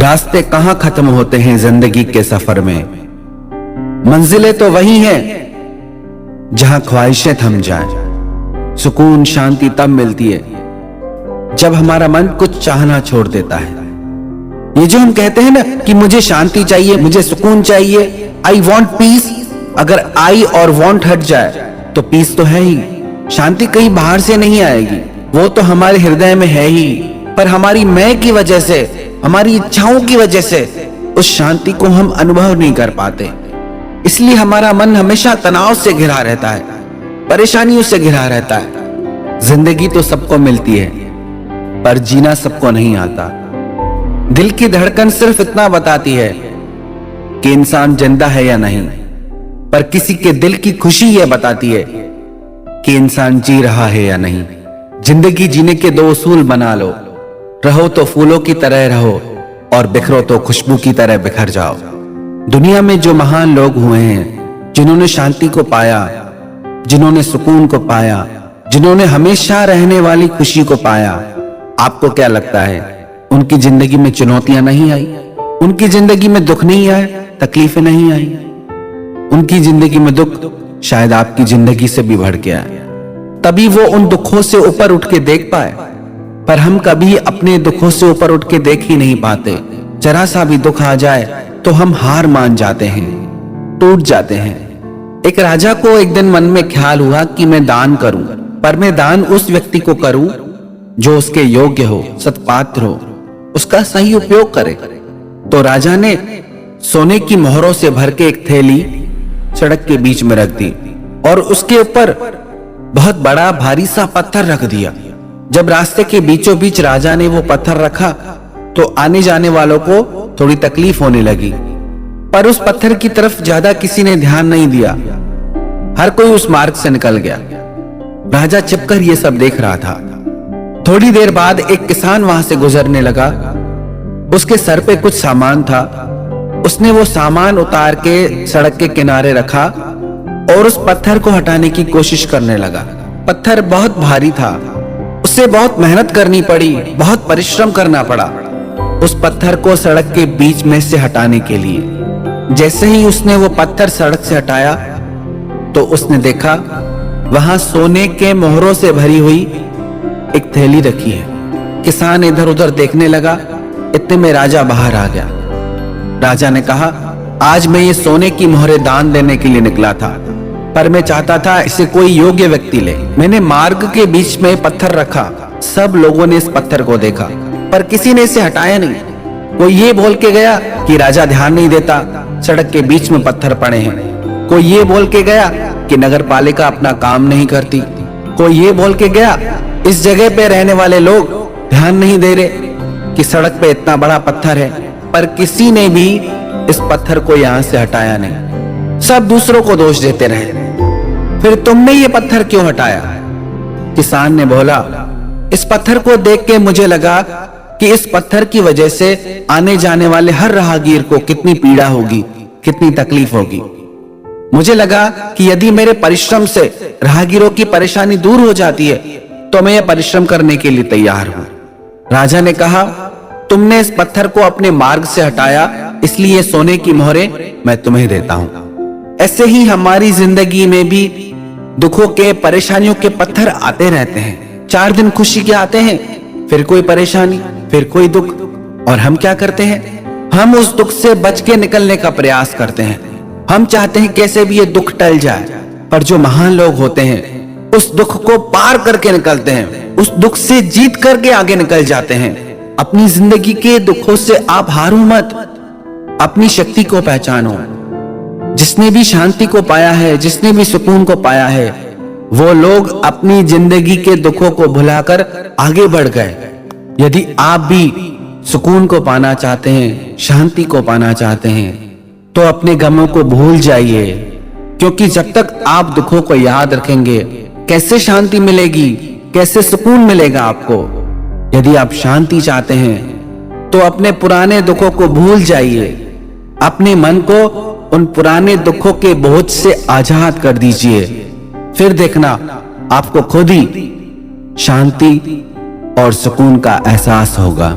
रास्ते कहां खत्म होते हैं जिंदगी के सफर में। मंजिलें तो वही हैं जहां ख्वाहिशें थम जाएं। सुकून शांति तब मिलती है जब हमारा मन कुछ चाहना छोड़ देता है। ये जो हम कहते हैं ना कि मुझे शांति चाहिए, मुझे सुकून चाहिए, आई वॉन्ट पीस, अगर आई और वॉन्ट हट जाए तो पीस तो है ही। शांति कहीं बाहर से नहीं आएगी, वो तो हमारे हृदय में है ही, पर हमारी मैं की वजह से, हमारी इच्छाओं की वजह से उस शांति को हम अनुभव नहीं कर पाते। इसलिए हमारा मन हमेशा तनाव से घिरा रहता है, परेशानियों से घिरा रहता है। जिंदगी तो सबको मिलती है पर जीना सबको नहीं आता। दिल की धड़कन सिर्फ इतना बताती है कि इंसान जिंदा है या नहीं, पर किसी के दिल की खुशी यह बताती है कि इंसान जी रहा है या नहीं। जिंदगी जीने के दो उसूल बना लो, रहो तो फूलों की तरह रहो और बिखरो तो खुशबू की तरह बिखर जाओ। दुनिया में जो महान लोग हुए हैं, जिन्होंने शांति को पाया, जिन्होंने सुकून को पाया, जिन्होंने हमेशा रहने वाली खुशी को पाया, आपको क्या लगता है उनकी जिंदगी में चुनौतियां नहीं आई? उनकी जिंदगी में दुख नहीं आए, तकलीफें नहीं आई? उनकी जिंदगी में दुख शायद आपकी जिंदगी से भी बढ़ गया है, तभी वो उन दुखों से ऊपर उठ के देख पाए। पर हम कभी अपने दुखों से ऊपर उठ के देख ही नहीं पाते। जरा सा भी दुख आ जाए तो हम हार मान जाते हैं, टूट जाते हैं। एक राजा को एक दिन मन में ख्याल हुआ कि मैं दान करूं, पर मैं दान उस व्यक्ति को करूं जो उसके योग्य हो, सत्पात्र हो, उसका सही उपयोग करे। तो राजा ने सोने की मोहरों से भर के एक थैली सड़क के बीच में रख दी और उसके ऊपर बहुत बड़ा भारी सा पत्थर रख दिया। जब रास्ते के बीचों बीच राजा ने वो पत्थर रखा तो आने जाने वालों को थोड़ी तकलीफ होने लगी, पर उस पत्थर की तरफ ज्यादा किसी ने ध्यान नहीं दिया। हर कोई उस मार्ग से निकल गया। राजा छिपकर ये सब देख रहा था। थोड़ी देर बाद एक किसान वहां से गुजरने लगा। उसके सर पे कुछ सामान था। उसने वो सामान उतार के सड़क के किनारे रखा और उस पत्थर को हटाने की कोशिश करने लगा। पत्थर बहुत भारी था, उसे बहुत मेहनत करनी पड़ी, बहुत परिश्रम करना पड़ा उस पत्थर को सड़क के बीच में से हटाने के लिए। जैसे ही उसने वो पत्थर सड़क से हटाया तो उसने देखा वहां सोने के मोहरों से भरी हुई एक थैली रखी है। किसान इधर उधर देखने लगा। इतने में राजा बाहर आ गया। राजा ने कहा, आज मैं ये सोने की मोहरें दान देने के लिए निकला था, पर मैं चाहता था इसे कोई योग्य व्यक्ति ले। मैंने मार्ग के बीच में पत्थर रखा। सब लोगों ने इस पत्थर को देखा पर किसी ने इसे हटाया नहीं। कोई ये बोल के गया कि राजा ध्यान नहीं देता, सड़क के बीच में पत्थर पड़े हैं। कोई ये बोल के गया कि नगर पालिका अपना काम नहीं करती। कोई ये बोल के गया इस जगह पे रहने वाले लोग ध्यान नहीं दे रहे कि सड़क पे इतना बड़ा पत्थर है, पर किसी ने भी इस पत्थर को यहां से हटाया नहीं। सब दूसरों को दोष देते रहे। फिर तुमने ये पत्थर क्यों हटाया? किसान ने बोला, इस पत्थर को देख के मुझे लगा कि इस पत्थर की वजह से आने जाने वाले हर राहगीर को कितनी पीड़ा होगी, कितनी तकलीफ होगी। मुझे लगा कि यदि मेरे परिश्रम से राहगीरों की परेशानी दूर हो जाती है तो मैं ये परिश्रम करने के लिए तैयार हूं। राजा ने कहा, तुमने इस पत्थर को अपने मार्ग से हटाया, इसलिए सोने की मोहरें मैं तुम्हें देता हूं। ऐसे ही हमारी जिंदगी में भी दुखों के, परेशानियों के पत्थर आते रहते हैं। 4 दिन खुशी के आते हैं, फिर कोई परेशानी, फिर कोई दुख, और हम क्या करते हैं? हम उस दुख से बच के निकलने का प्रयास करते हैं। हम चाहते हैं कैसे भी ये दुख टल जाए, पर जो महान लोग होते हैं उस दुख को पार करके निकलते हैं, उस दुख से जीत करके आगे निकल जाते हैं। अपनी जिंदगी के दुखों से आप हारो मत, अपनी शक्ति को पहचानो। जिसने भी शांति को पाया है, जिसने भी सुकून को पाया है, वो लोग अपनी जिंदगी के दुखों को भुलाकर आगे बढ़ गए। यदि आप भी सुकून को पाना चाहते हैं, शांति को पाना चाहते हैं, तो अपने गमों को भूल जाइए, क्योंकि जब तक आप दुखों को याद रखेंगे, कैसे शांति मिलेगी, कैसे सुकून मिलेगा आपको? यदि आप शांति चाहते हैं तो अपने पुराने दुखों को भूल जाइए, अपने मन को उन पुराने दुखों के बोझ से आजाद कर दीजिए। फिर देखना आपको खुद ही शांति और सुकून का एहसास होगा।